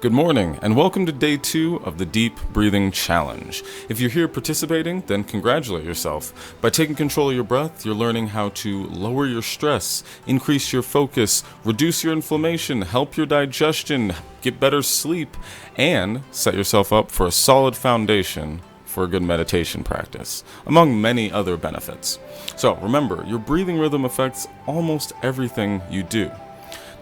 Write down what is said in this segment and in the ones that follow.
Good morning, and welcome to day 2 of the Deep Breathing Challenge. If you're here participating, then congratulate yourself. By taking control of your breath, you're learning how to lower your stress, increase your focus, reduce your inflammation, help your digestion, get better sleep, and set yourself up for a solid foundation for a good meditation practice, among many other benefits. So remember, your breathing rhythm affects almost everything you do.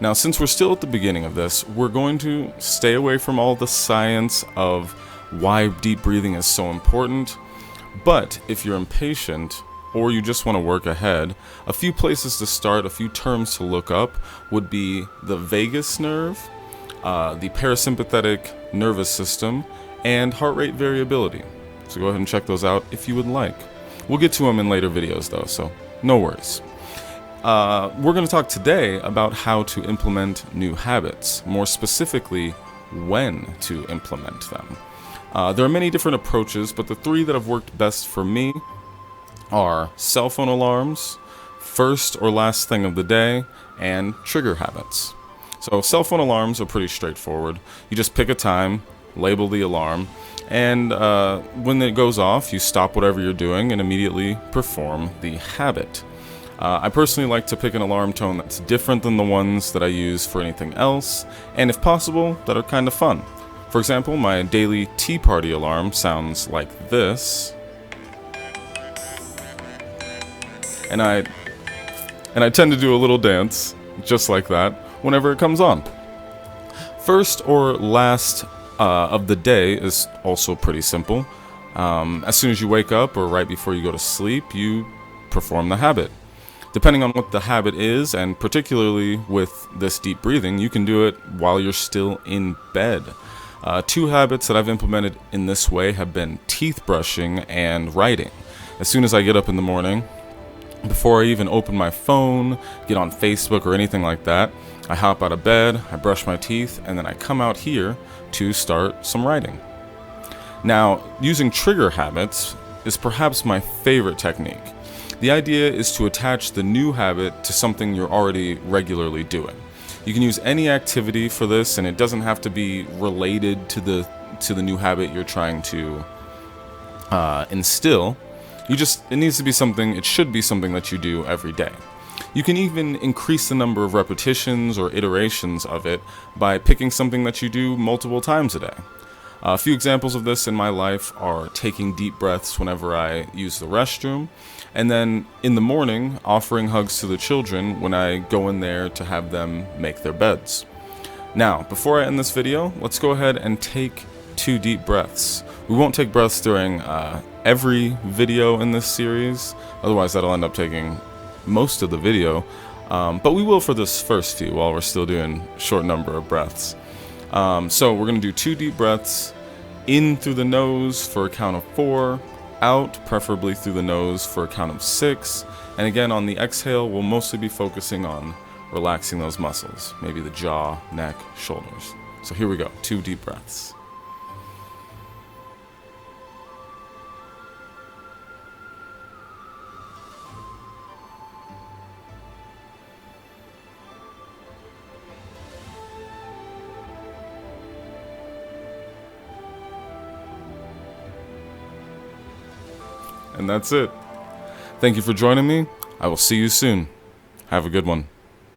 Now, since we're still at the beginning of this, we're going to stay away from all the science of why deep breathing is so important. But if you're impatient or you just want to work ahead, a few places to start, a few terms to look up would be the vagus nerve, the parasympathetic nervous system, and heart rate variability. So go ahead and check those out if you would like. We'll get to them in later videos though, so no worries. We're going to talk today about how to implement new habits, more specifically, when to implement them. There are many different approaches, but the 3 that have worked best for me are cell phone alarms, first or last thing of the day, and trigger habits. So cell phone alarms are pretty straightforward. You just pick a time, label the alarm, and when it goes off, you stop whatever you're doing and immediately perform the habit. I personally like to pick an alarm tone that's different than the ones that I use for anything else, and if possible, that are kind of fun. For example, my daily tea party alarm sounds like this, and I tend to do a little dance, just like that, whenever it comes on. First or last of the day is also pretty simple. As soon as you wake up or right before you go to sleep, you perform the habit. Depending on what the habit is, and particularly with this deep breathing, you can do it while you're still in bed. 2 habits that I've implemented in this way have been teeth brushing and writing. As soon as I get up in the morning, before I even open my phone, get on Facebook or anything like that, I hop out of bed, I brush my teeth, and then I come out here to start some writing. Now, using trigger habits is perhaps my favorite technique. The idea is to attach the new habit to something you're already regularly doing. You can use any activity for this, and it doesn't have to be related to the new habit you're trying to instill. It should be something that you do every day. You can even increase the number of repetitions or iterations of it by picking something that you do multiple times a day. A few examples of this in my life are taking deep breaths whenever I use the restroom, and then in the morning, offering hugs to the children when I go in there to have them make their beds. Now, before I end this video, let's go ahead and take 2 deep breaths. We won't take breaths during every video in this series, otherwise that'll end up taking most of the video, but we will for this first few while we're still doing a short number of breaths. So we're going to do 2 deep breaths, in through the nose for a count of 4, out, preferably through the nose for a count of 6, and again on the exhale, we'll mostly be focusing on relaxing those muscles, maybe the jaw, neck, shoulders. So here we go, 2 deep breaths. And that's it. Thank you for joining me. I will see you soon. Have a good one.